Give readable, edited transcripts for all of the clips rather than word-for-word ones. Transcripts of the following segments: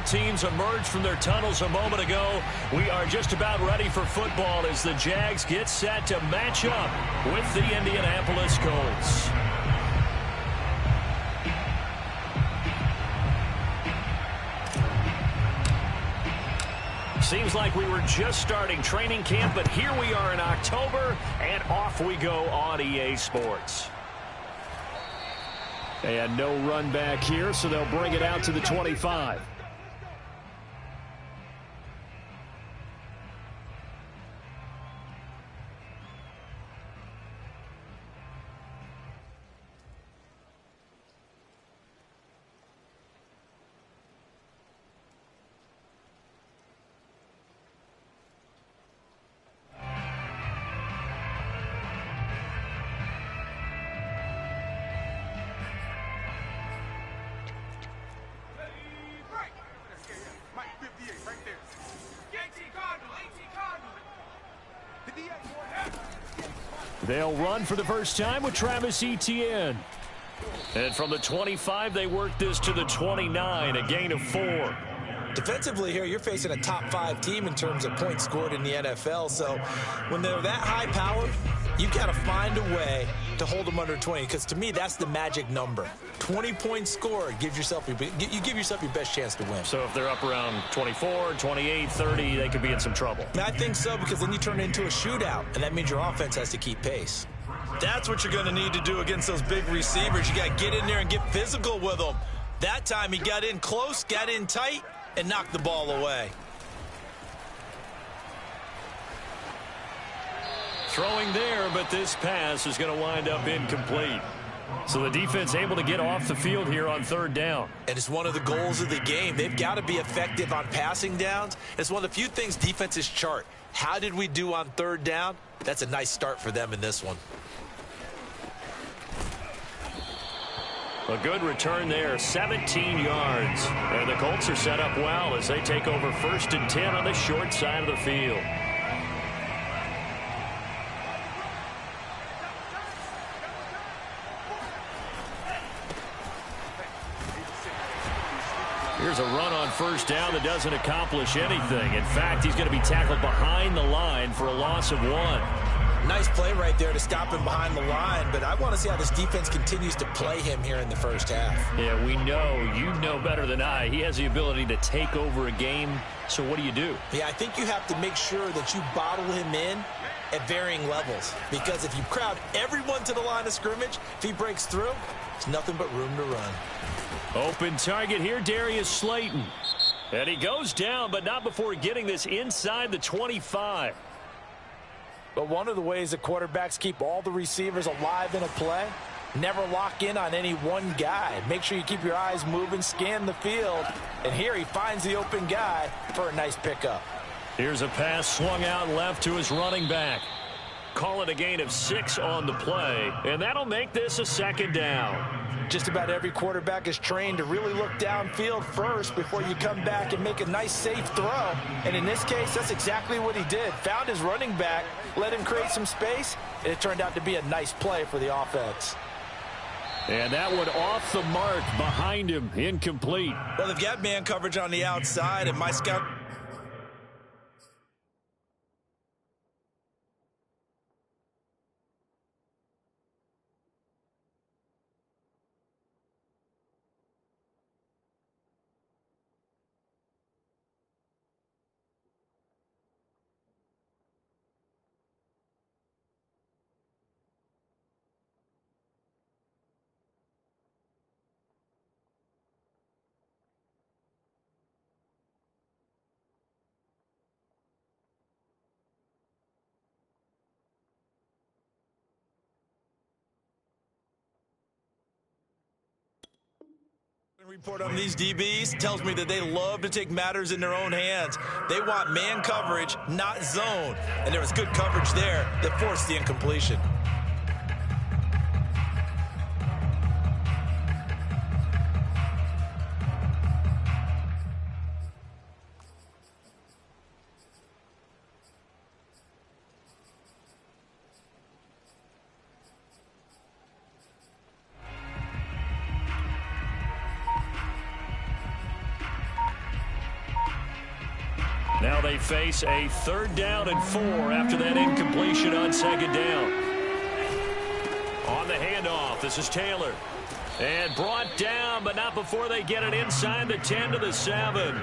teams emerged from their tunnels a moment ago. We are just about ready for football as the Jags get set to match up with the Indianapolis Colts. Seems like we were just starting training camp, but here we are in October, and off we go on EA Sports. And no run back here, so they'll bring it out to the 25. They'll run for the first time with Travis Etienne. And from the 25, they work this to the 29, a gain of 4. Defensively here, you're facing a top 5 team in terms of points scored in the NFL. So when they're that high powered, you've got to find a way to hold them under 20, because to me, that's the magic number. 20 points scored, you give yourself your best chance to win. So if they're up around 24, 28, 30, they could be in some trouble. I think so, because then you turn it into a shootout, and that means your offense has to keep pace. That's what you're going to need to do against those big receivers. You got to get in there and get physical with them. That time he got in close, got in tight, and knocked the ball away. Throwing there, but this pass is going to wind up incomplete. So the defense able to get off the field here on 3rd down. And it's one of the goals of the game. They've got to be effective on passing downs. It's one of the few things defenses chart. How did we do on 3rd down? That's a nice start for them in this one. A good return there, 17 yards. And the Colts are set up well as they take over 1st and 10 on the short side of the field. Here's a run on 1st down that doesn't accomplish anything. In fact, he's going to be tackled behind the line for a loss of 1. Nice play right there to stop him behind the line, but I want to see how this defense continues to play him here in the first half. Yeah, we know. You know better than I. He has the ability to take over a game, so what do you do? Yeah, I think you have to make sure that you bottle him in at varying levels, because if you crowd everyone to the line of scrimmage, if he breaks through, it's nothing but room to run. Open target here, Darius Slayton. And he goes down, but not before getting this inside the 25. But one of the ways that quarterbacks keep all the receivers alive in a play, never lock in on any one guy. Make sure you keep your eyes moving, scan the field. And here he finds the open guy for a nice pickup. Here's a pass swung out left to his running back. Call it a gain of 6 on the play, and that'll make this a 2nd down. Just about every quarterback is trained to really look downfield first before you come back and make a nice, safe throw. And in this case, that's exactly what he did. Found his running back, let him create some space, and it turned out to be a nice play for the offense. And that one off the mark behind him, incomplete. Well, they've got man coverage on the outside, and my scout... Report on these DBs tells me that they love to take matters in their own hands. They want man coverage, not zone. And there was good coverage there that forced the incompletion. Now they face a 3rd down and 4 after that incompletion on 2nd down. On the handoff, this is Taylor. And brought down, but not before they get it inside the 10 to the 7.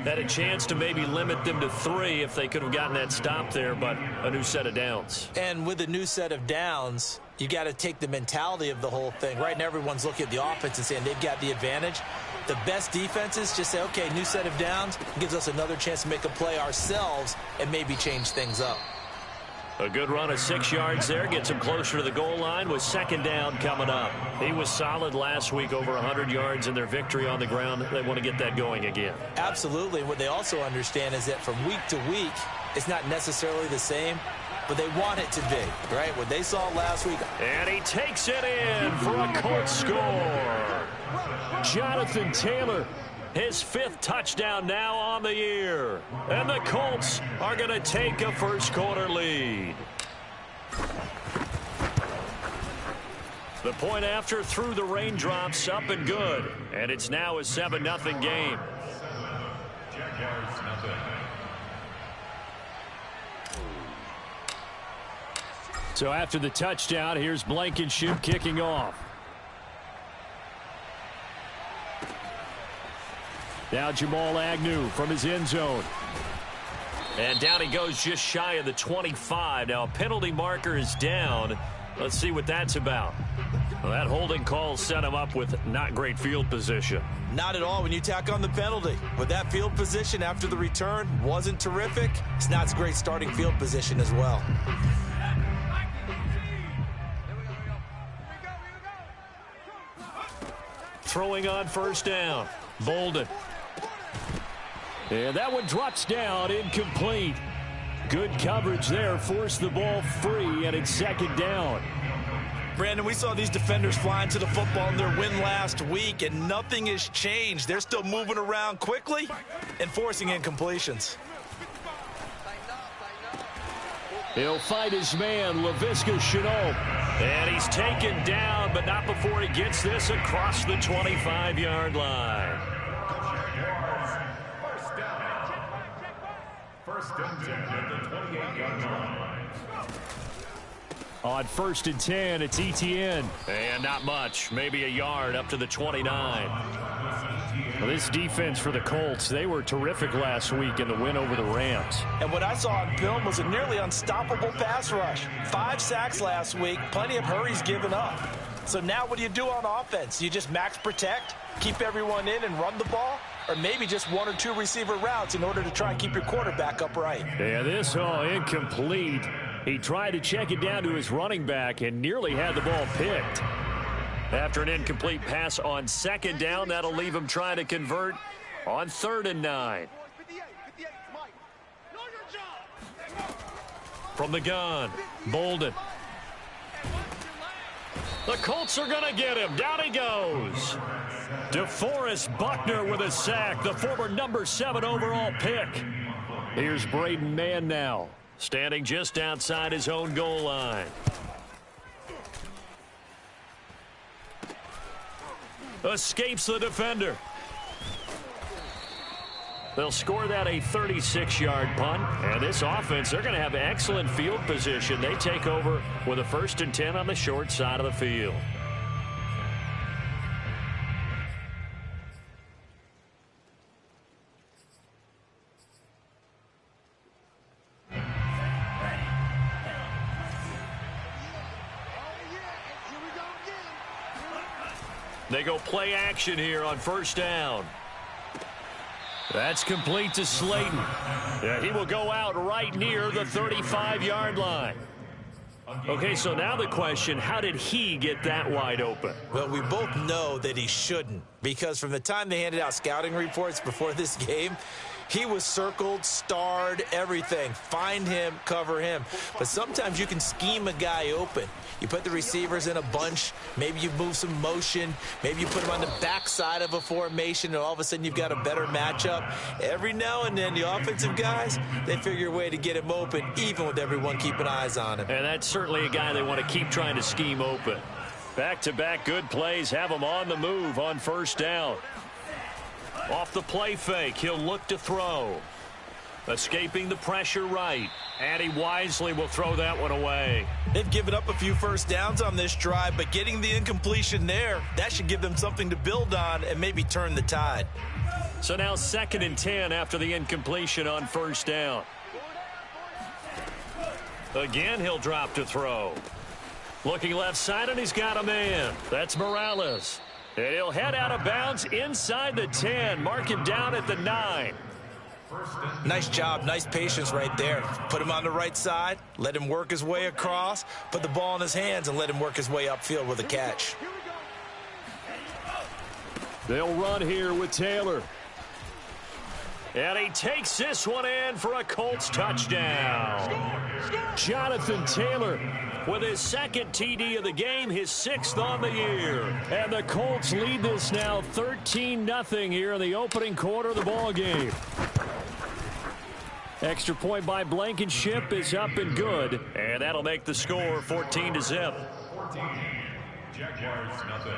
Had a chance to maybe limit them to 3 if they could have gotten that stop there, but a new set of downs. And with a new set of downs, you got to take the mentality of the whole thing. Right now, everyone's looking at the offense and saying they've got the advantage. The best defenses just say, okay, new set of downs gives us another chance to make a play ourselves and maybe change things up. A good run of 6 yards there gets him closer to the goal line with 2nd down coming up. He was solid last week, over 100 yards in their victory on the ground. They want to get that going again. Absolutely. And what they also understand is that from week to week, it's not necessarily the same, but they want it to be, right? What they saw last week. And he takes it in for a Colts score. Jonathan Taylor, his 5th touchdown now on the year. And the Colts are going to take a first-quarter lead. The point after through the raindrops, up and good. And it's now a 7-0 game. So after the touchdown, here's Blankenship kicking off. Now Jamal Agnew from his end zone. And down he goes just shy of the 25. Now a penalty marker is down. Let's see what that's about. Well, that holding call set him up with not great field position. Not at all when you tack on the penalty. With that field position after the return wasn't terrific. It's not a great starting field position as well. Throwing on 1st down. Bolden. And that one drops down, incomplete. Good coverage there, forced the ball free, and it's 2nd down. Brandon, we saw these defenders flying to the football in their win last week, and nothing has changed. They're still moving around quickly and forcing incompletions. He'll fight his man, Laviska Shenault. And he's taken down, but not before he gets this across the 25-yard line. First down at the 28-yard line. On 1st and 10, it's Etienne. And not much, maybe a yard up to the 29. Well, this defense for the Colts, they were terrific last week in the win over the Rams. And what I saw on film was a nearly unstoppable pass rush. 5 sacks last week, plenty of hurries given up. So now what do you do on offense? You just max protect, keep everyone in and run the ball? Or maybe just 1 or 2 receiver routes in order to try and keep your quarterback upright? Yeah, this incomplete. He tried to check it down to his running back and nearly had the ball picked. After an incomplete pass on 2nd down, that'll leave him trying to convert on 3rd and 9. From the gun, Bolden. The Colts are going to get him. Down he goes. DeForest Buckner with a sack, the former number 7 overall pick. Here's Braden Mann now, standing just outside his own goal line. Escapes the defender. They'll score that a 36-yard punt. And this offense, they're going to have excellent field position. They take over with a 1st and 10 on the short side of the field. They go play action here on 1st down. That's complete to Slayton. Yeah, he will go out right near the 35-yard line. Okay, so now the question, how did he get that wide open? Well, we both know that he shouldn't, because from the time they handed out scouting reports before this game, he was circled, starred, everything. Find him, cover him. But sometimes you can scheme a guy open. You put the receivers in a bunch. Maybe you move some motion. Maybe you put them on the backside of a formation, and all of a sudden you've got a better matchup. Every now and then, the offensive guys, they figure a way to get him open, even with everyone keeping eyes on him. And that's certainly a guy they want to keep trying to scheme open. Back-to-back good plays have him on the move on 1st down. Off the play fake, he'll look to throw. Escaping the pressure right. And he wisely will throw that one away. They've given up a few first downs on this drive, but getting the incompletion there, that should give them something to build on and maybe turn the tide. So now 2nd and 10 after the incompletion on first down. Again, he'll drop to throw. Looking left side, and he's got a man. That's Morales. And he'll head out of bounds inside the 10. Mark him down at the 9. Nice job, nice patience right there. Put him on the right side, let him work his way across, put the ball in his hands, and let him work his way upfield with a catch. They'll run here with Taylor. And he takes this one in for a Colts touchdown. Jonathan Taylor with his 2nd TD of the game, his 6th on the year. And the Colts lead this now 13-0 here in the opening quarter of the ball game. Extra point by Blankenship is up and good. And that'll make the score 14-0. 14, Jaguars nothing.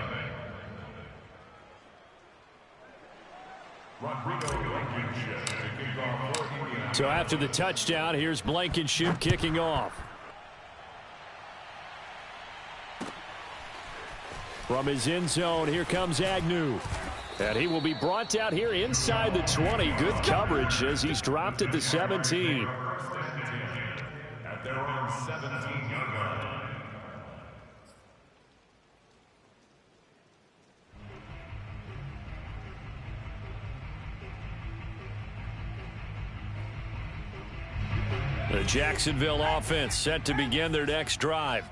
So after the touchdown, here's Blankenship kicking off. From his end zone, here comes Agnew. And he will be brought down here inside the 20. Good coverage as he's dropped at the 17. At their own 17-yard line. The Jacksonville offense set to begin their next drive.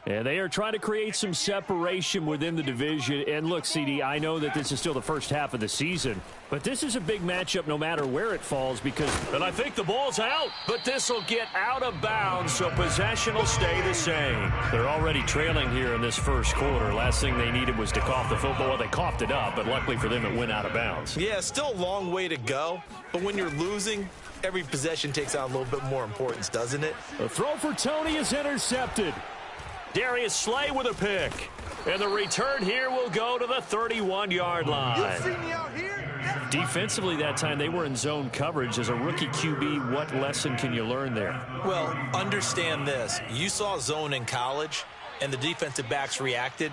And they are trying to create some separation within the division. And look, CD, I know that this is still the first half of the season, but this is a big matchup no matter where it falls because... And I think the ball's out, but this will get out of bounds, so possession will stay the same. They're already trailing here in this first quarter. Last thing they needed was to cough the football. Well, they coughed it up, but luckily for them, it went out of bounds. Yeah, still a long way to go, but when you're losing, every possession takes on a little bit more importance, doesn't it? The throw for Tony is intercepted. Darius Slay with a pick. And the return here will go to the 31-yard line. You see me out here? Defensively that time, they were in zone coverage. As a rookie QB, what lesson can you learn there? Well, understand this. You saw zone in college, and the defensive backs reacted,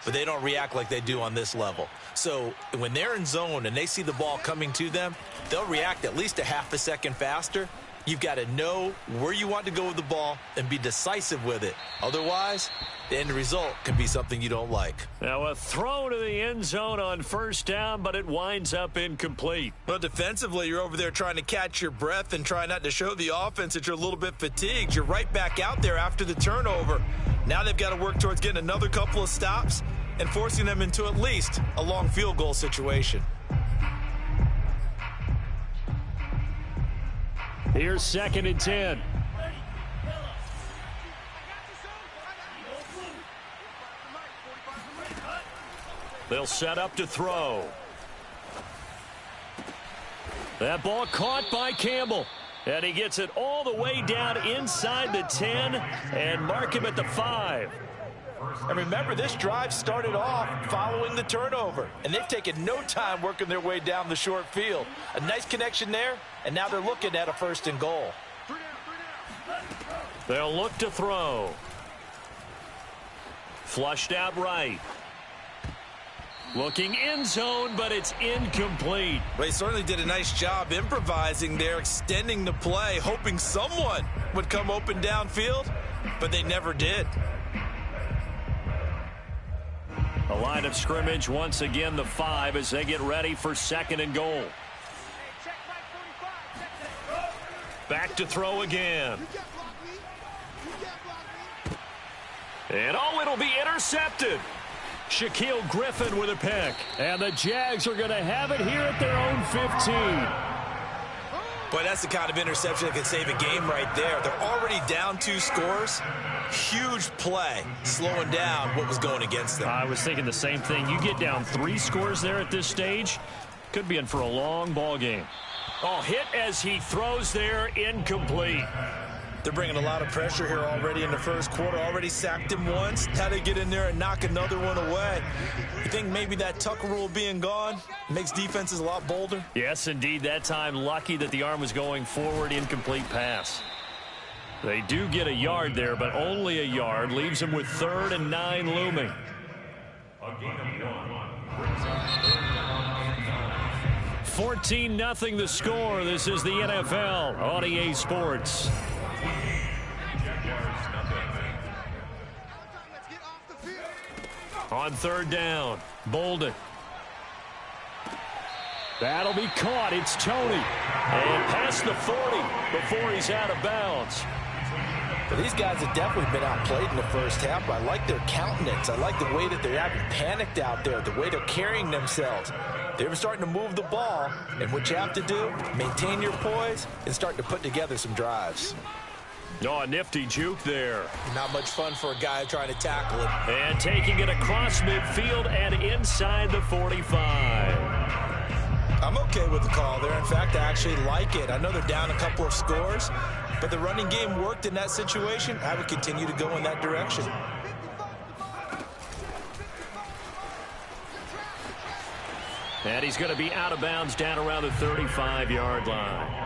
but they don't react like they do on this level. So when they're in zone and they see the ball coming to them, they'll react at least a half a second faster. You've got to know where you want to go with the ball and be decisive with it. Otherwise, the end result can be something you don't like. Now a throw to the end zone on first down, but it winds up incomplete. Well, defensively, you're over there trying to catch your breath and try not to show the offense that you're a little bit fatigued. You're right back out there after the turnover. Now they've got to work towards getting another couple of stops and forcing them into at least a long field goal situation. Here's 2nd and 10. They'll set up to throw. That ball caught by Campbell. And he gets it all the way down inside the 10 and mark him at the 5. And remember, this drive started off following the turnover, and they've taken no time working their way down the short field. A nice connection there, and now they're looking at a 1st and goal. They'll look to throw. Flushed out right. Looking end zone, but it's incomplete. They certainly did a nice job improvising there, extending the play, hoping someone would come open downfield, but they never did. A line of scrimmage, once again the 5 as they get ready for 2nd and goal. Back to throw again. And it'll be intercepted. Shaquille Griffin with a pick. And the Jags are going to have it here at their own 15. Boy, that's the kind of interception that could save a game right there. They're already down 2 scores. Huge play, slowing down what was going against them. I was thinking the same thing. You get down 3 scores there at this stage, could be in for a long ball game. Oh, hit as he throws there, incomplete. They're bringing a lot of pressure here already in the first quarter. Already sacked him once. Now they get in there and knock another one away. You think maybe that Tucker rule being gone makes defenses a lot bolder? Yes, indeed. That time, lucky that the arm was going forward. Incomplete pass. They do get a yard there, but only a yard. Leaves them with 3rd and 9 looming. A gain of 1 brings up 14-0 the score. This is the NFL on EA Sports. On 3rd down, Bolden. That'll be caught. It's Tony. And past the 40 before he's out of bounds. Well, these guys have definitely been outplayed in the first half. I like their countenance. I like the way that they're having panicked out there, the way they're carrying themselves. They're starting to move the ball, and what you have to do, maintain your poise and start to put together some drives. Oh, a nifty juke there. Not much fun for a guy trying to tackle it. And taking it across midfield and inside the 45. I'm okay with the call there. In fact, I actually like it. I know they're down a couple of scores, but the running game worked in that situation. I would continue to go in that direction. And he's going to be out of bounds down around the 35-yard line.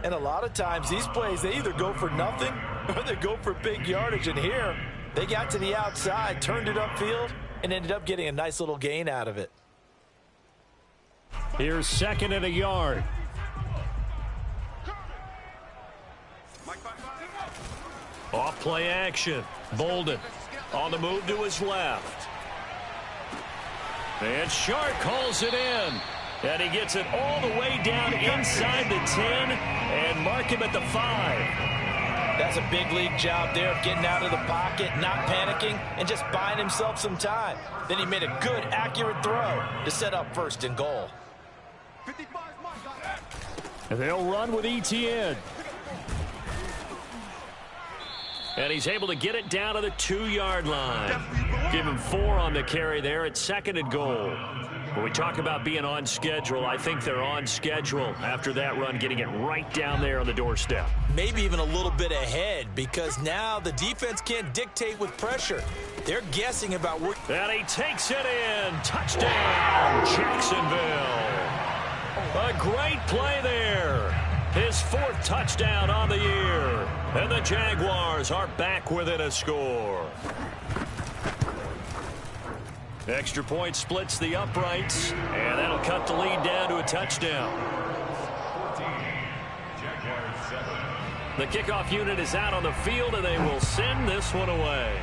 And a lot of times these plays, they either go for nothing or they go for big yardage. And here, they got to the outside, turned it upfield, and ended up getting a nice little gain out of it. Here's 2nd and a yard. Off play action. Bolden on the move to his left. And Shark calls it in. And he gets it all the way down inside the 10 and mark him at the 5. That's a big league job there of getting out of the pocket, not panicking, and just buying himself some time. Then he made a good, accurate throw to set up 1st and goal. They'll run with ETN. And he's able to get it down to the 2-yard line. Give him 4 on the carry there at 2nd and goal. When we talk about being on schedule, I think they're on schedule after that run, getting it right down there on the doorstep. Maybe even a little bit ahead, because now the defense can't dictate with pressure. They're guessing about where... And he takes it in. Touchdown, Jacksonville. A great play there. His 4th touchdown on the year. And the Jaguars are back within a score. Extra point splits the uprights, and that'll cut the lead down to a touchdown. The kickoff unit is out on the field, and they will send this one away.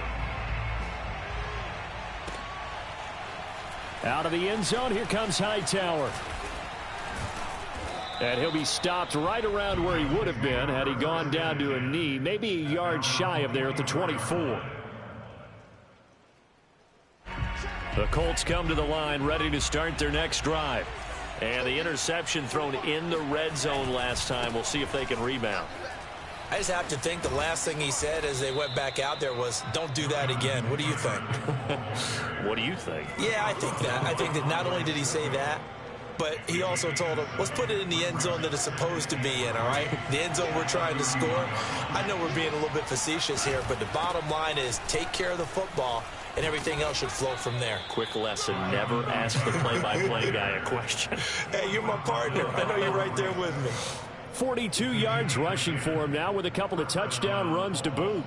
Out of the end zone, here comes Hightower. And he'll be stopped right around where he would have been had he gone down to a knee, maybe a yard shy of there at the 24. The Colts come to the line ready to start their next drive. And the interception thrown in the red zone last time. We'll see if they can rebound. I just have to think the last thing he said as they went back out there was, don't do that again. What do you think? What do you think? Yeah, I think that. I think that not only did he say that, but he also told him, let's put it in the end zone that it's supposed to be in, all right? The end zone we're trying to score. I know we're being a little bit facetious here, but the bottom line is take care of the football, and everything else should flow from there. Quick lesson, never ask the play-by-play guy a question. Hey, you're my partner. I know you're right there with me. 42 yards rushing for him now with a couple of touchdown runs to boot.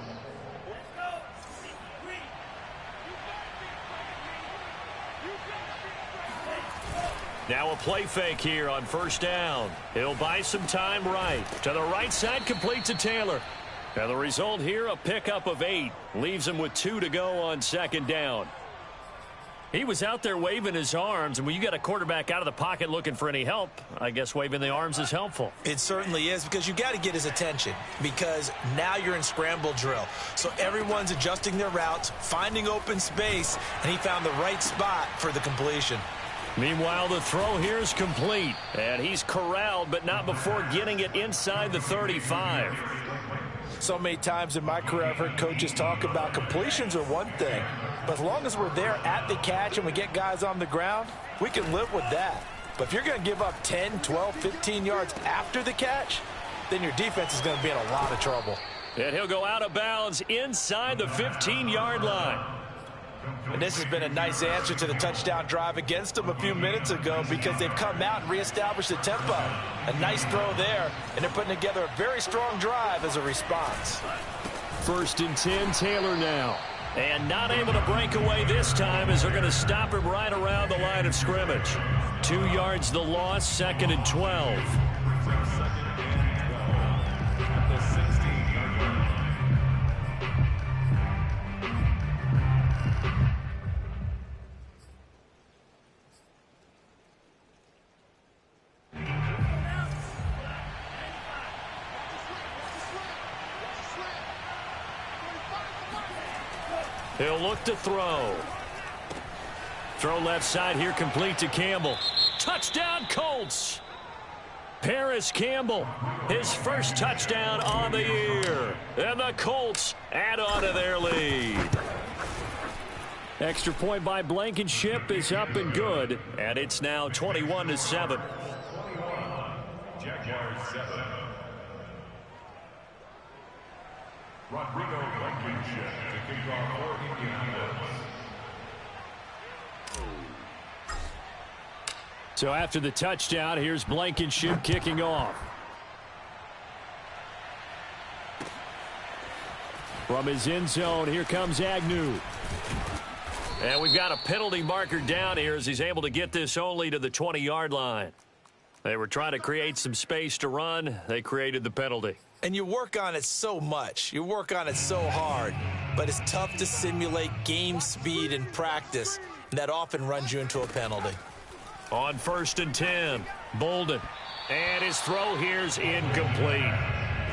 Now a play fake here on 1st down. He'll buy some time right. To the right side, complete to Taylor. And the result here, a pickup of 8. Leaves him with 2 to go on 2nd down. He was out there waving his arms, and when you got a quarterback out of the pocket looking for any help, I guess waving the arms is helpful. It certainly is, because you got to get his attention, because now you're in scramble drill. So everyone's adjusting their routes, finding open space, and he found the right spot for the completion. Meanwhile, the throw here is complete, and he's corralled, but not before getting it inside the 35. So many times in my career I've heard coaches talk about completions are one thing, but as long as we're there at the catch and we get guys on the ground, we can live with that. But if you're going to give up 10, 12, 15 yards after the catch, then your defense is going to be in a lot of trouble. And he'll go out of bounds inside the 15-yard line. And this has been a nice answer to the touchdown drive against them a few minutes ago because they've come out and reestablished the tempo. A nice throw there, and they're putting together a very strong drive as a response. 1st and 10, Taylor now. And not able to break away this time as they're going to stop him right around the line of scrimmage. 2 yards the loss, 2nd and 12. He'll look to throw. Throw left side here, complete to Campbell. Touchdown, Colts! Paris Campbell, his first touchdown on the year. And the Colts add on to their lead. Extra point by Blankenship is up and good. And it's now 21-7. Jaguars 7. Rodrigo Blankenship to kick off for Indianapolis. So after the touchdown, here's Blankenship kicking off. From his end zone, here comes Agnew. And we've got a penalty marker down here as he's able to get this only to the 20-yard line. They were trying to create some space to run. They created the penalty. And you work on it so much. You work on it so hard. But it's tough to simulate game speed in practice. And that often runs you into a penalty. On 1st and 10, Bolden. And his throw here's incomplete.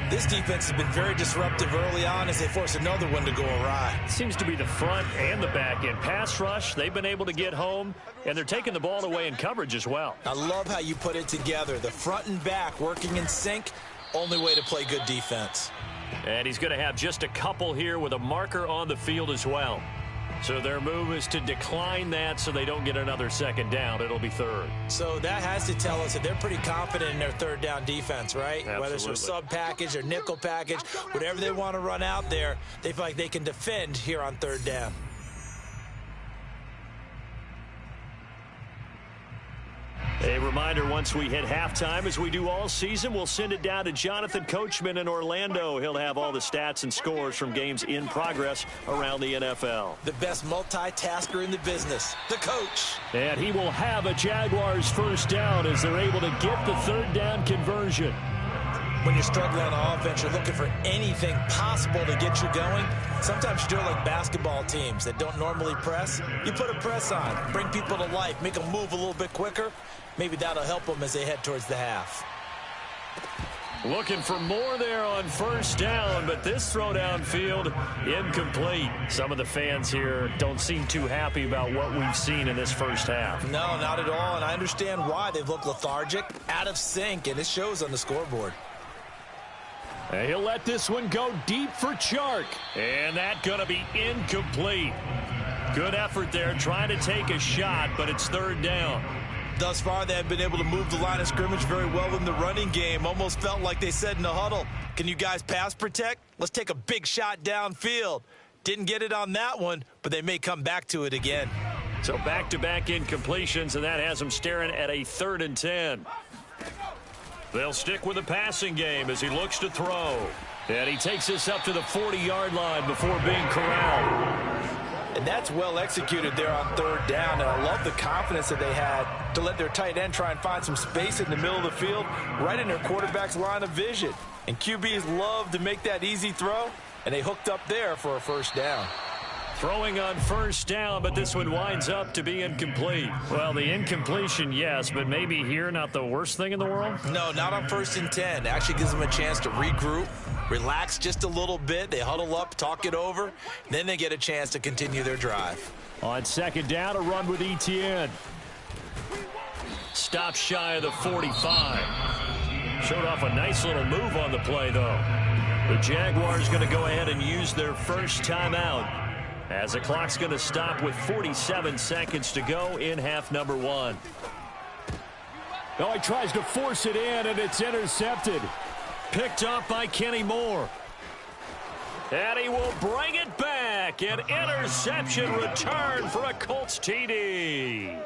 This defense has been very disruptive early on as they force another one to go awry. Seems to be the front and the back end. Pass rush, they've been able to get home, and they're taking the ball away in coverage as well. I love how you put it together. The front and back working in sync, only way to play good defense. And he's going to have just a couple here with a marker on the field as well. So their move is to decline that so they don't get another 2nd down. It'll be 3rd. So that has to tell us that they're pretty confident in their 3rd down defense, right? Absolutely. Whether it's a sub package or nickel package, whatever they want to run out there, they feel like they can defend here on 3rd down. A reminder, once we hit halftime, as we do all season, we'll send it down to Jonathan Coachman in Orlando. He'll have all the stats and scores from games in progress around the NFL. The best multitasker in the business, the coach. And he will have a Jaguars 1st down as they're able to get the 3rd down conversion. When you're struggling on offense, you're looking for anything possible to get you going. Sometimes you do it like basketball teams that don't normally press. You put a press on, bring people to life, make them move a little bit quicker. Maybe that'll help them as they head towards the half. Looking for more there on 1st down, but this throw downfield, incomplete. Some of the fans here don't seem too happy about what we've seen in this 1st half. No, not at all, and I understand why. They've looked lethargic, out of sync, and it shows on the scoreboard. And he'll let this one go deep for Chark. And that's going to be incomplete. Good effort there, trying to take a shot, but it's 3rd down. Thus far, they have been able to move the line of scrimmage very well in the running game. Almost felt like they said in the huddle, can you guys pass protect? Let's take a big shot downfield. Didn't get it on that one, but they may come back to it again. So back-to-back incompletions, and that has them staring at a 3rd and 10. They'll stick with the passing game as he looks to throw. And he takes this up to the 40-yard line before being corralled. And that's well executed there on 3rd down. And I love the confidence that they had to let their tight end try and find some space in the middle of the field, right in their quarterback's line of vision. And QBs love to make that easy throw, and they hooked up there for a 1st down. Throwing on 1st down, but this one winds up to be incomplete. Well, the incompletion, yes, but maybe here not the worst thing in the world? No, not on 1st and 10. It actually gives them a chance to regroup, relax just a little bit. They huddle up, talk it over. Then they get a chance to continue their drive. On 2nd down, a run with Etienne. Stop shy of the 45. Showed off a nice little move on the play, though. The Jaguars going to go ahead and use their first timeout, as the clock's going to stop with 47 seconds to go in half number 1. Oh, he tries to force it in, and it's intercepted. picked off by Kenny Moore. And he will bring it back. An interception return for a Colts TD.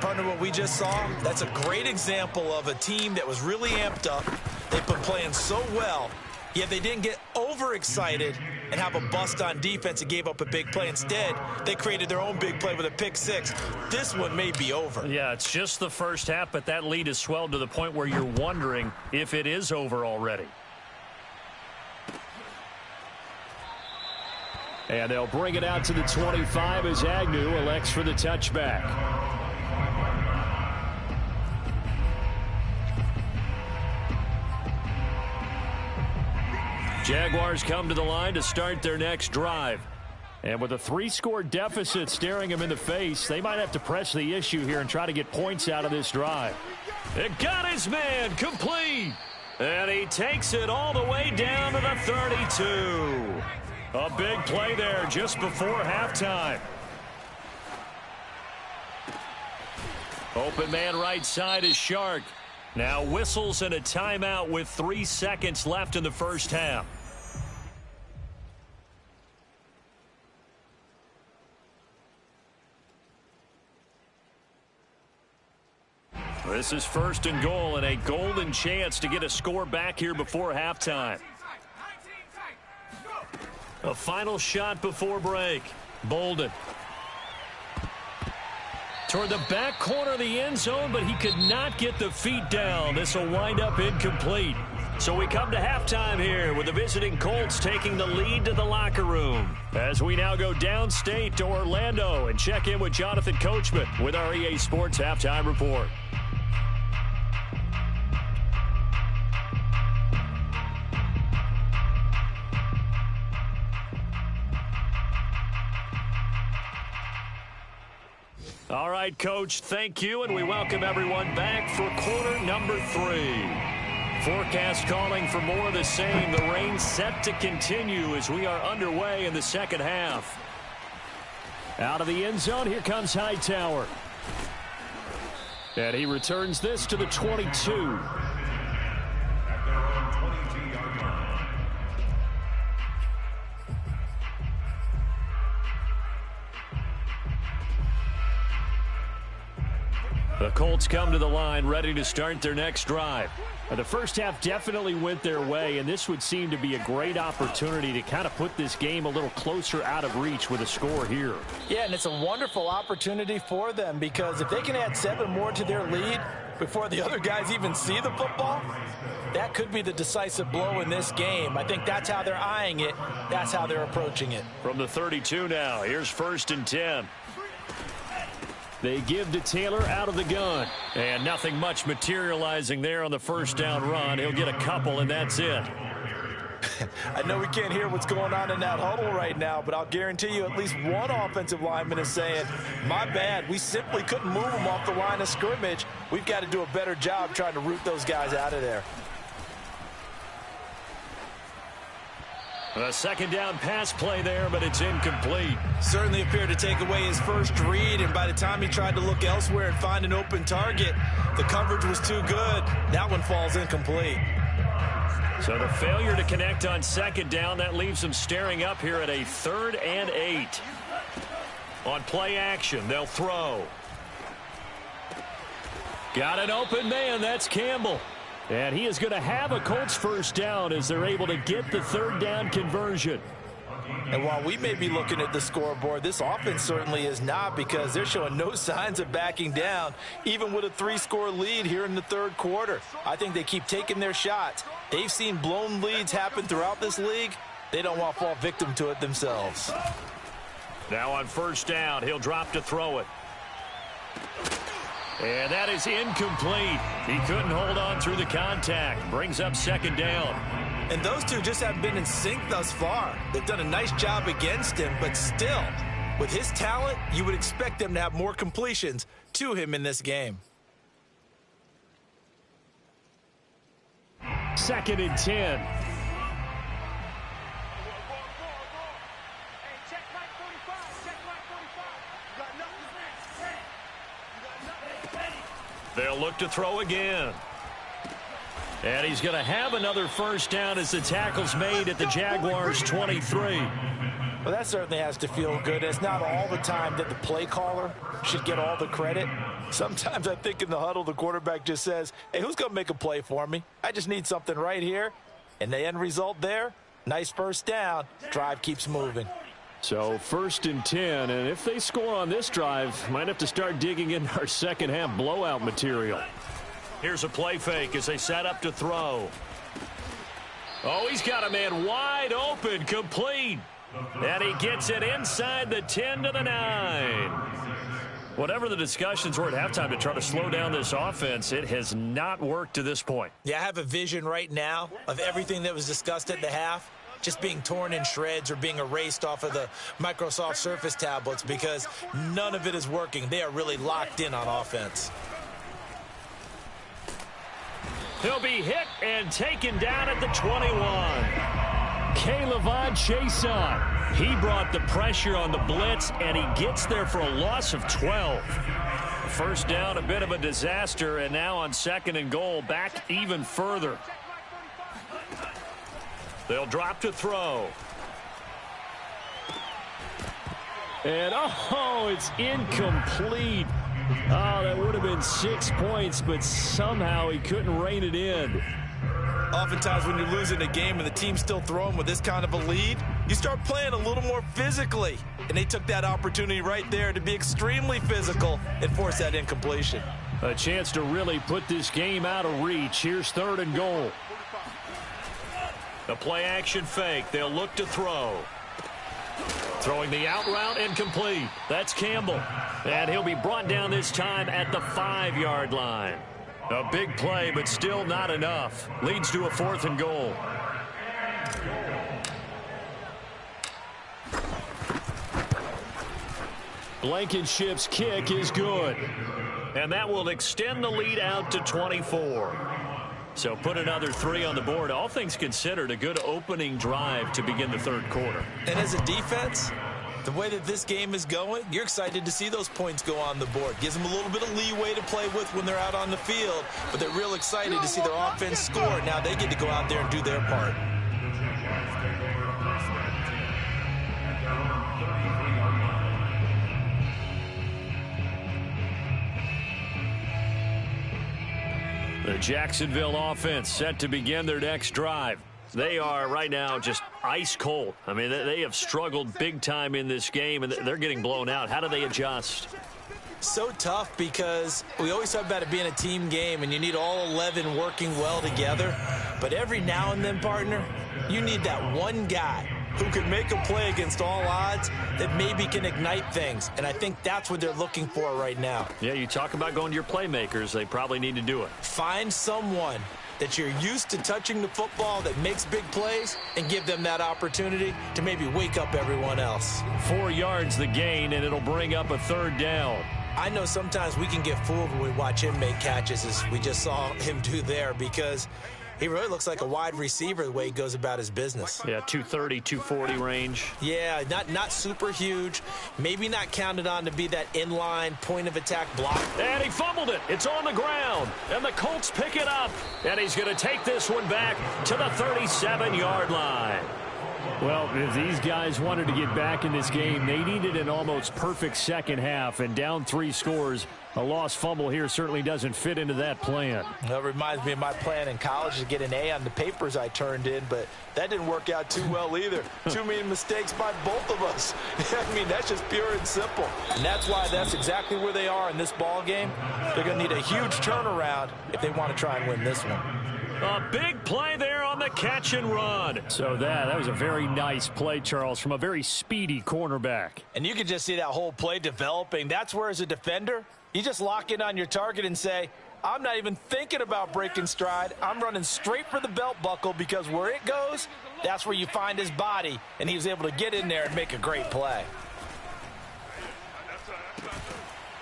Partner, what we just saw, that's a great example of a team that was really amped up. They've been playing so well, yet they didn't get overexcited and have a bust on defense and gave up a big play. Instead, they created their own big play with a pick six. This one may be over. Yeah, it's just the first half, but that lead has swelled to the point where you're wondering if it is over already. And they'll bring it out to the 25 as Agnew elects for the touchback. Jaguars come to the line to start their next drive. And with a 3-score deficit staring them in the face, they might have to press the issue here and try to get points out of this drive. It got his man complete. And he takes it all the way down to the 32. A big play there just before halftime. Open man right side is Shark. Now whistles and a timeout with 3 seconds left in the first half. This is 1st and goal and a golden chance to get a score back here before halftime. A final shot before break. Bolden. Toward the back corner of the end zone, but he could not get the feet down. This will wind up incomplete. So we come to halftime here with the visiting Colts taking the lead to the locker room. As we now go downstate to Orlando and check in with Jonathan Coachman with our EA Sports Halftime Report. All right, Coach, thank you, and we welcome everyone back for quarter number 3. Forecast calling for more of the same. The rain set to continue as we are underway in the second half. Out of the end zone, here comes Hightower. And he returns this to the 22. The Colts come to the line ready to start their next drive. The first half definitely went their way, and this would seem to be a great opportunity to kind of put this game a little closer out of reach with a score here. Yeah, and it's a wonderful opportunity for them because if they can add 7 more to their lead before the other guys even see the football, that could be the decisive blow in this game. I think that's how they're eyeing it. That's how they're approaching it. From the 32 now, here's 1st and 10. They give to Taylor out of the gun. And nothing much materializing there on the first down run. He'll get a couple, and that's it. I know we can't hear what's going on in that huddle right now, but I'll guarantee you at least one offensive lineman is saying, my bad, we simply couldn't move them off the line of scrimmage. We've got to do a better job trying to root those guys out of there. A second down pass play there, but it's incomplete. Certainly appeared to take away his first read, and by the time he tried to look elsewhere and find an open target, the coverage was too good. That one falls incomplete. So the failure to connect on second down, that leaves him staring up here at a 3rd and 8. On play action, they'll throw. Got an open man, that's Campbell. And he is going to have a Colts first down as they're able to get the 3rd down conversion. And while we may be looking at the scoreboard, this offense certainly is not because they're showing no signs of backing down, even with a 3-score lead here in the 3rd quarter. I think they keep taking their shots. They've seen blown leads happen throughout this league. They don't want to fall victim to it themselves. Now on first down, he'll drop to throw it. And that is incomplete. He couldn't hold on through the contact. Brings up second down. And those two just haven't been in sync thus far. They've done a nice job against him, but still, with his talent, you would expect them to have more completions to him in this game. 2nd and 10. They'll look to throw again. And he's going to have another first down as the tackle's made at the Jaguars' 23. Well, that certainly has to feel good. It's not all the time that the play caller should get all the credit. Sometimes I think in the huddle, the quarterback just says, hey, who's going to make a play for me? I just need something right here. And the end result there, nice first down. Drive keeps moving. So 1st and 10, and if they score on this drive, might have to start digging in our second half blowout material. Here's a play fake as they set up to throw. Oh, he's got a man wide open, complete. And he gets it inside the 10 to the 9. Whatever the discussions were at halftime to try to slow down this offense, it has not worked to this point. Yeah, I have a vision right now of everything that was discussed at the half just being torn in shreds or being erased off of the Microsoft Surface tablets because none of it is working. They are really locked in on offense. He'll be hit and taken down at the 21. K'Lavon Chaisson. He brought the pressure on the blitz, and he gets there for a loss of 12. First down, a bit of a disaster, and now on 2nd and goal, back even further. They'll drop to throw. And, oh, it's incomplete. Oh, that would have been 6 points, but somehow he couldn't rein it in. Oftentimes when you're losing a game and the team's still throwing with this kind of a lead, you start playing a little more physically. And they took that opportunity right there to be extremely physical and force that incompletion. A chance to really put this game out of reach. Here's 3rd and goal. The play action fake. They'll look to throw. Throwing the out route incomplete. That's Campbell. And he'll be brought down this time at the 5-yard line. A big play, but still not enough. Leads to a 4th and goal. Blankenship's kick is good. And that will extend the lead out to 24. So put another 3 on the board. All things considered, a good opening drive to begin the 3rd quarter. And as a defense, the way that this game is going, you're excited to see those points go on the board. Gives them a little bit of leeway to play with when they're out on the field, but they're real excited to see their offense score. Now they get to go out there and do their part. The Jacksonville offense set to begin their next drive. They are right now just ice cold. I mean, they have struggled big time in this game, and they're getting blown out. How do they adjust? So tough because we always talk about it being a team game, and you need all 11 working well together. But every now and then, partner, you need that one guy who can make a play against all odds that maybe can ignite things. And I think that's what they're looking for right now. Yeah, you talk about going to your playmakers. They probably need to do it. Find someone that you're used to touching the football that makes big plays and give them that opportunity to maybe wake up everyone else. 4 yards the gain, and it'll bring up a 3rd down. I know sometimes we can get fooled when we watch him make catches, as we just saw him do there, because he really looks like a wide receiver the way he goes about his business. Yeah, 230, 240 range. Yeah, not super huge. Maybe not counted on to be that inline point-of-attack block. And he fumbled it. It's on the ground. And the Colts pick it up. And he's going to take this one back to the 37-yard line. Well, if these guys wanted to get back in this game, they needed an almost perfect second half. And down 3 scores, a lost fumble here certainly doesn't fit into that plan. Well, it reminds me of my plan in college to get an A on the papers I turned in, but that didn't work out too well either. Too many mistakes by both of us. I mean, that's just pure and simple. And that's why that's exactly where they are in this ball game. They're going to need a huge turnaround if they want to try and win this one. A big play there on the catch and run. So that was a very nice play, Charles, from a very speedy cornerback. And you can just see that whole play developing. That's where, as a defender, you just lock in on your target and say, I'm not even thinking about breaking stride. I'm running straight for the belt buckle, because where it goes, that's where you find his body. And he was able to get in there and make a great play.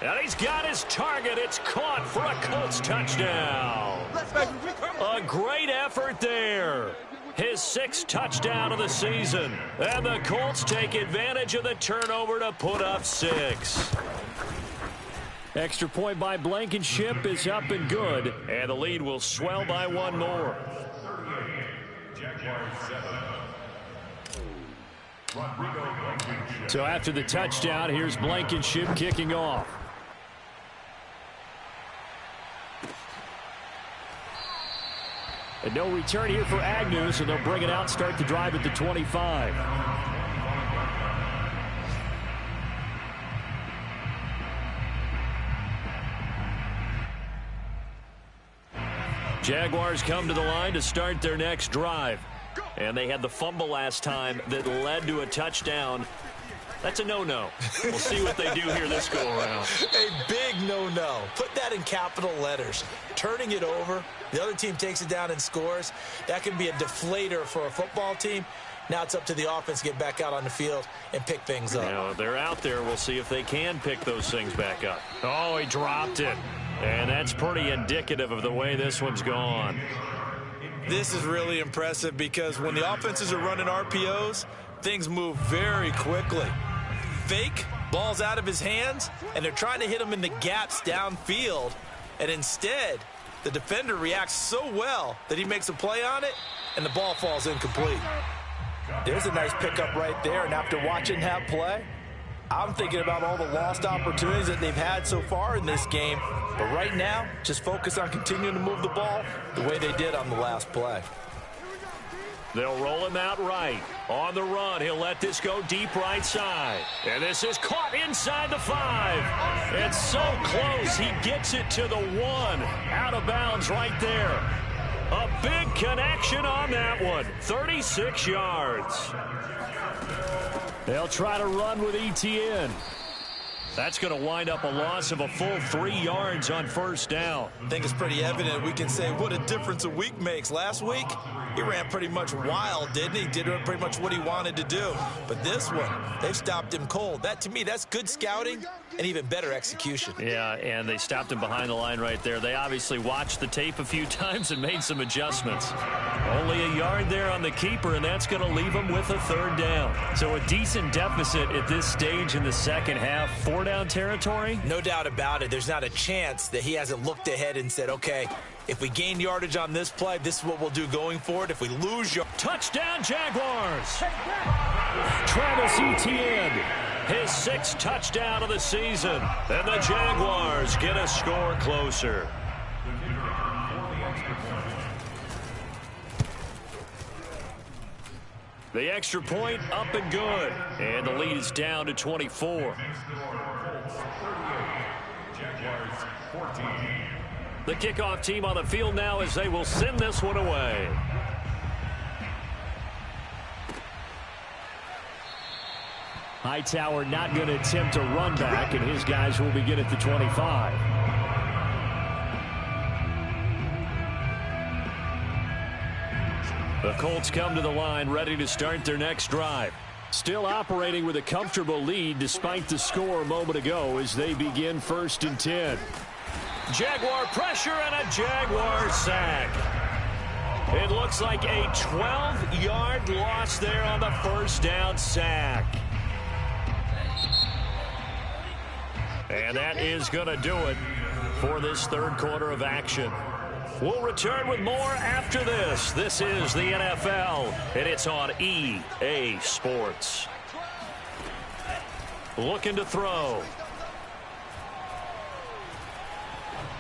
And he's got his target. It's caught for a Colts touchdown. A great effort there. His 6th touchdown of the season. And the Colts take advantage of the turnover to put up 6. Extra point by Blankenship is up and good. And the lead will swell by one more. 38, Jaguars 7. So after the touchdown, here's Blankenship kicking off. And no return here for Agnew, so they'll bring it out, start the drive at the 25. Jaguars come to the line to start their next drive. And they had the fumble last time that led to a touchdown. That's a no-no. We'll see what they do here this go-around. A big no-no. Put that in capital letters. Turning it over, the other team takes it down and scores. That can be a deflator for a football team. Now it's up to the offense to get back out on the field and pick things up. Now, they're out there. We'll see if they can pick those things back up. Oh, he dropped it. And that's pretty indicative of the way this one's gone. This is really impressive because when the offenses are running RPOs, things move very quickly. Fake, ball's out of his hands, and they're trying to hit him in the gaps downfield. And instead, the defender reacts so well that he makes a play on it, and the ball falls incomplete. There's a nice pickup right there, and after watching that play, I'm thinking about all the lost opportunities that they've had so far in this game. But right now, just focus on continuing to move the ball the way they did on the last play. They'll roll him out right. On the run, he'll let this go deep right side. And this is caught inside the 5. It's so close, he gets it to the 1. Out of bounds right there. A big connection on that one. 36 yards. They'll try to run with ETN. That's going to wind up a loss of a full 3 yards on first down. I think it's pretty evident. We can say what a difference a week makes. Last week, he ran pretty much wild, didn't he? Did pretty much what he wanted to do. But this one, they've stopped him cold. That, to me, that's good scouting and even better execution. Yeah, and they stopped him behind the line right there. They obviously watched the tape a few times and made some adjustments. Only a yard there on the keeper, and that's going to leave him with a third down. So a decent deficit at this stage in the second half. 4-down territory? No doubt about it. There's not a chance that he hasn't looked ahead and said, okay, if we gain yardage on this play, this is what we'll do going forward. If we lose yardage. Touchdown, Jaguars! Travis Etienne, his 6th touchdown of the season. And the Jaguars get a score closer. The extra point up and good. And the lead is down to 24. The kickoff team on the field now as they will send this one away. Hightower not going to attempt a run back, and his guys will begin at the 25. The Colts come to the line ready to start their next drive. Still operating with a comfortable lead despite the score a moment ago as they begin 1st and 10. Jaguar pressure and a Jaguar sack. It looks like a 12-yard loss there on the first down sack. And that is going to do it for this third quarter of action. We'll return with more after this. This is the NFL, and it's on EA Sports. Looking to throw.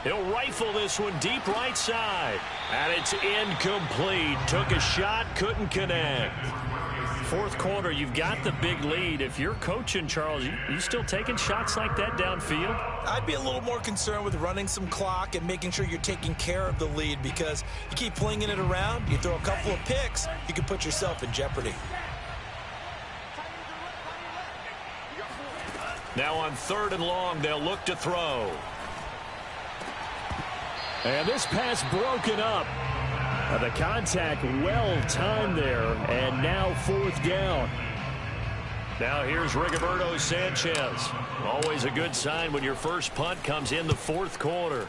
He'll rifle this one deep right side. And it's incomplete. Took a shot, couldn't connect. Fourth quarter, you've got the big lead. If you're coaching, Charles, you still taking shots like that downfield? I'd be a little more concerned with running some clock and making sure you're taking care of the lead, because you keep flinging it around, you throw a couple of picks, you can put yourself in jeopardy. Now on 3rd and long, they'll look to throw. And this pass broken up. The contact well timed there, and now 4th down. Now here's Rigoberto Sanchez. Always a good sign when your first punt comes in the 4th quarter.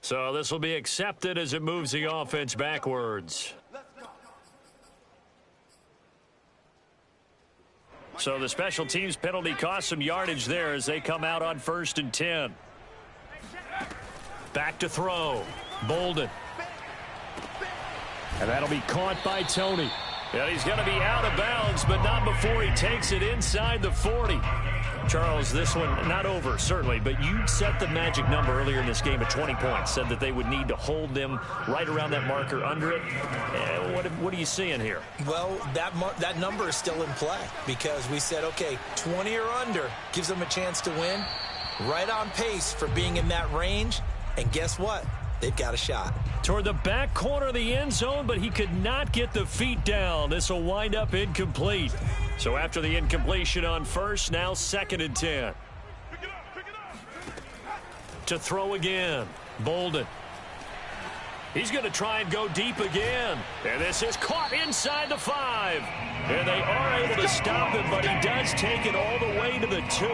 So this will be accepted as it moves the offense backwards. So the special teams penalty cost some yardage there as they come out on 1st and 10. Back to throw. Bolden. And that'll be caught by Tony. And he's going to be out of bounds, but not before he takes it inside the 40. Charles, this one not over, certainly, but you set the magic number earlier in this game at 20 points, said that they would need to hold them right around that marker under it. What are you seeing here? Well, that number is still in play because we said, okay, 20 or under gives them a chance to win. Right on pace for being in that range, and guess what? They've got a shot. Toward the back corner of the end zone, but he could not get the feet down. This will wind up incomplete. So after the incompletion on 1st, now 2nd and 10. To throw again. Bolden. He's going to try and go deep again. And this is caught inside the 5. And they are able to stop him, but he does take it all the way to the 2.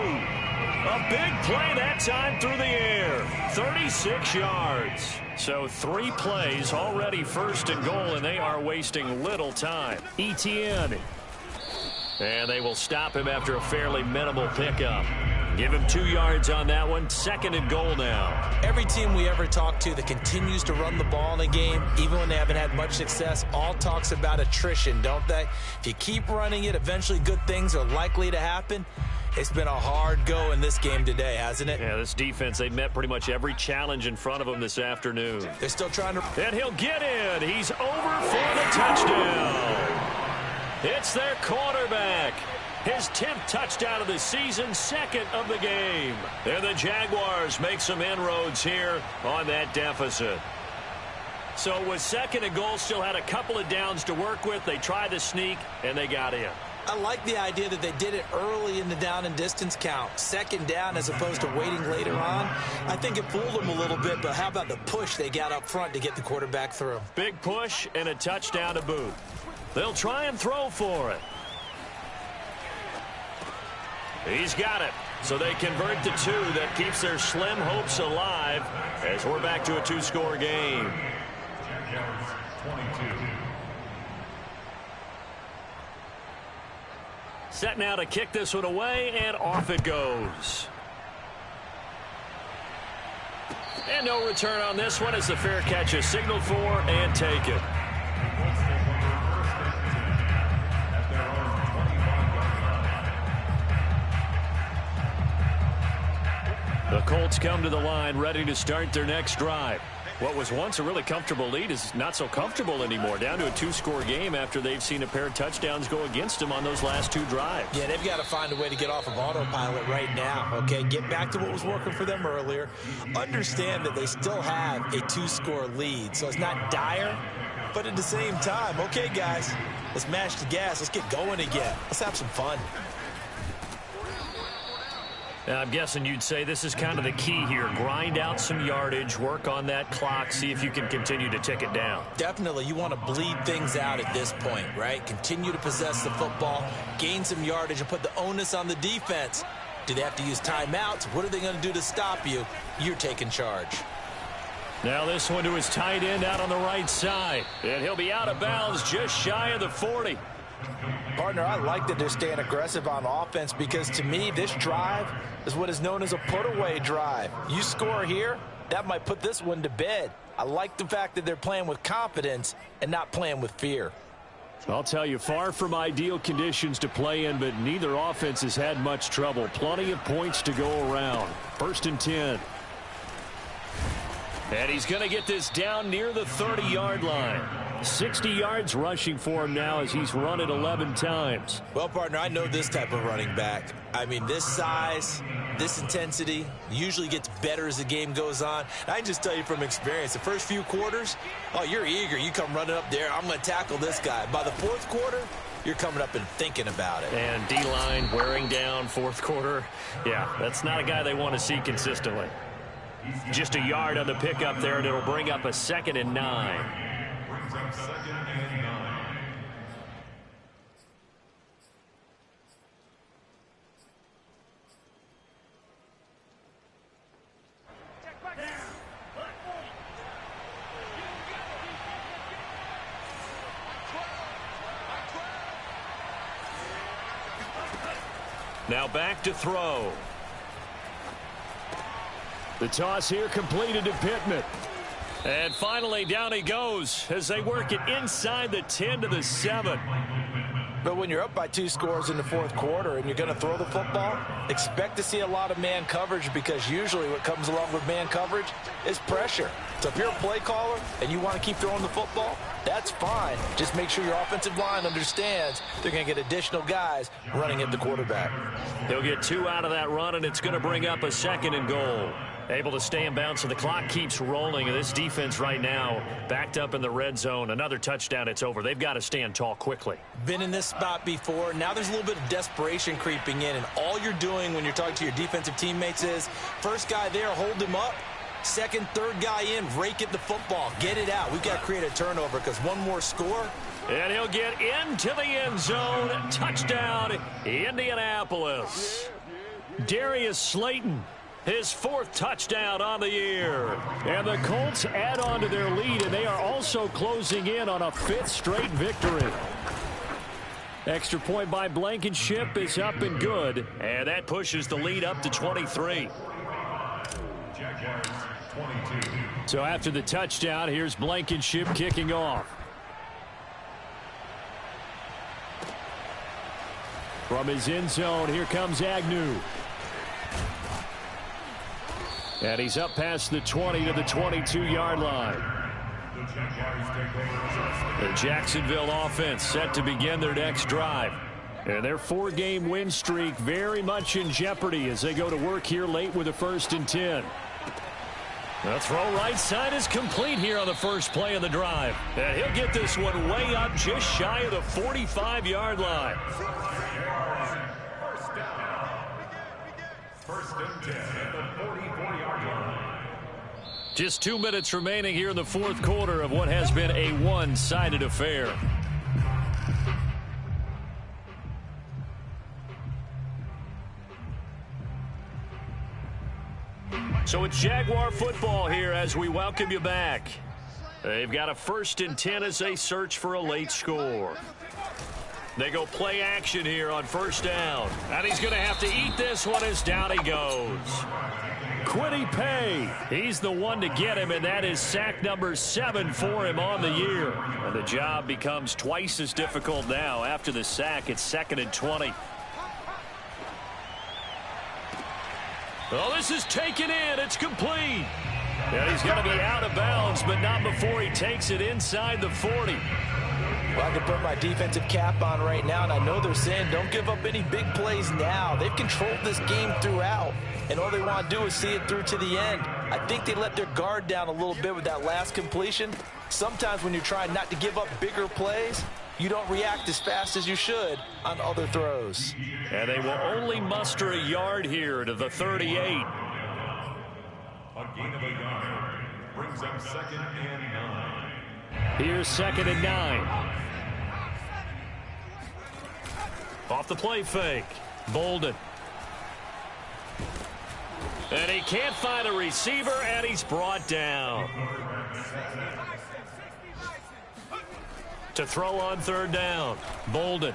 A big play that time through the air. 36 yards. So 3 plays already 1st and goal, and they are wasting little time. Etienne. And they will stop him after a fairly minimal pickup. Give him 2 yards on that one. 2nd and goal now. Every team we ever talk to that continues to run the ball in a game, even when they haven't had much success, all talks about attrition, don't they? If you keep running it, eventually good things are likely to happen. It's been a hard go in this game today, hasn't it? Yeah, this defense, they met pretty much every challenge in front of them this afternoon. They're still trying to... And he'll get in. He's over for the touchdown. It's their quarterback. His 10th touchdown of the season, 2nd of the game. And the Jaguars make some inroads here on that deficit. So with 2nd and goal, still had a couple of downs to work with. They tried to sneak, and they got in. I like the idea that they did it early in the down and distance count. 2nd down as opposed to waiting later on. I think it fooled them a little bit, but how about the push they got up front to get the quarterback through? Big push and a touchdown to boot. They'll try and throw for it. He's got it. So they convert the 2. That keeps their slim hopes alive as we're back to a 2-score game. 22. Set now to kick this one away, and off it goes. And no return on this one as the fair catch is signaled for and taken. The Colts come to the line ready to start their next drive. What was once a really comfortable lead is not so comfortable anymore. Down to a 2-score game after they've seen a pair of touchdowns go against them on those last 2 drives. Yeah, they've got to find a way to get off of autopilot right now, okay? Get back to what was working for them earlier. Understand that they still have a 2-score lead, so it's not dire, but at the same time, okay, guys, let's mash the gas. Let's get going again. Let's have some fun. Now, I'm guessing you'd say this is kind of the key here. Grind out some yardage, work on that clock, see if you can continue to tick it down. Definitely. You want to bleed things out at this point, right? Continue to possess the football, gain some yardage, and put the onus on the defense. Do they have to use timeouts? What are they going to do to stop you? You're taking charge. Now this one to his tight end out on the right side. And he'll be out of bounds just shy of the 40. Partner, I like that they're staying aggressive on offense because, to me, this drive is what is known as a put-away drive. You score here, that might put this one to bed. I like the fact that they're playing with confidence and not playing with fear. I'll tell you, far from ideal conditions to play in, but neither offense has had much trouble. Plenty of points to go around. 1st and 10. And he's going to get this down near the 30-yard line. 60 yards rushing for him now as he's run it 11 times. Well, partner, I know this type of running back. I mean, this size, this intensity usually gets better as the game goes on. And I can just tell you from experience, the first few quarters, oh, you're eager. You come running up there, I'm going to tackle this guy. By the 4th quarter, you're coming up and thinking about it. And D-line wearing down 4th quarter. Yeah, that's not a guy they want to see consistently. Just a yard on the pickup there, and it'll bring up a 2nd and 9. Brings up 2nd and 9. Now back to throw. The toss here completed to Pittman. And finally, down he goes as they work it inside the 10 to the 7. But when you're up by 2 scores in the fourth quarter and you're going to throw the football, expect to see a lot of man coverage, because usually what comes along with man coverage is pressure. So if you're a play caller and you want to keep throwing the football, that's fine. Just make sure your offensive line understands they're going to get additional guys running at the quarterback. He'll get 2 out of that run, and it's going to bring up a 2nd and goal. Able to stay in bounds, so the clock keeps rolling. And this defense right now backed up in the red zone. Another touchdown, it's over. They've got to stand tall quickly. Been in this spot before. Now there's a little bit of desperation creeping in, and all you're doing when you're talking to your defensive teammates is first guy there, hold him up. Second, third guy in, rake at the football. Get it out. We've got to create a turnover, because one more score. And he'll get into the end zone. Touchdown, Indianapolis. Darius Slayton, his 4th touchdown on the year. And the Colts add on to their lead, and they are also closing in on a 5th straight victory. Extra point by Blankenship is up and good, and that pushes the lead up to 23. Jaguars 22. So after the touchdown, here's Blankenship kicking off. From his end zone, here comes Agnew. And he's up past the 20 to the 22-yard line. The Jacksonville offense set to begin their next drive. And their 4-game win streak very much in jeopardy as they go to work here late with a 1st and 10. The throw right side is complete here on the first play of the drive. And he'll get this one way up just shy of the 45-yard line. First and 10 at the 44-yard line. Just 2 minutes remaining here in the fourth quarter of what has been a one-sided affair. So it's Jaguar football here as we welcome you back. They've got a 1st and 10 as they search for a late score. They go play action here on 1st down. And he's going to have to eat this one as down he goes. Quiddy Pay, he's the one to get him, and that is sack number 7 for him on the year. And the job becomes twice as difficult now. After the sack, it's 2nd and 20. Well, this is taken in. It's complete. And he's going to be out of bounds, but not before he takes it inside the 40. Well, I can put my defensive cap on right now, and I know they're saying don't give up any big plays now. They've controlled this game throughout, and all they want to do is see it through to the end. I think they let their guard down a little bit with that last completion. Sometimes when you're trying not to give up bigger plays, you don't react as fast as you should on other throws. And they will only muster a yard here to the 38. A gain of a yard brings them 2nd and 9. Here's 2nd and 9. Off the play fake. Bolden. And he can't find a receiver, and he's brought down. To throw on 3rd down. Bolden.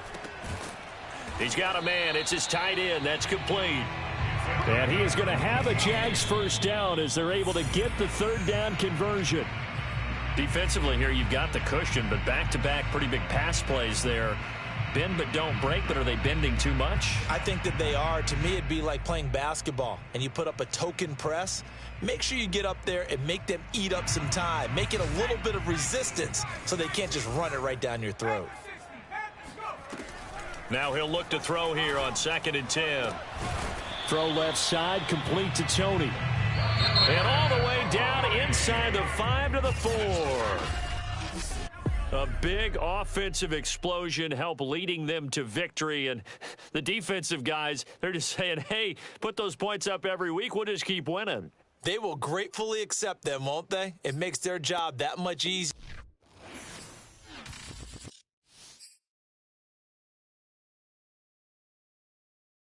He's got a man. It's his tight end. That's complete. And he is going to have a Jags 1st down as they're able to get the 3rd down conversion. Defensively here, you've got the cushion, but back-to-back pretty big pass plays there. Bend but don't break, but are they bending too much? I think that they are. To me, it'd be like playing basketball, and you put up a token press. Make sure you get up there and make them eat up some time. Make it a little bit of resistance so they can't just run it right down your throat. Now he'll look to throw here on 2nd and 10. Throw left side, complete to Tony. And all the way down inside the 5 to the 4. A big offensive explosion help leading them to victory. And the defensive guys, they're just saying, hey, put those points up every week. We'll just keep winning. They will gratefully accept them, won't they? It makes their job that much easier.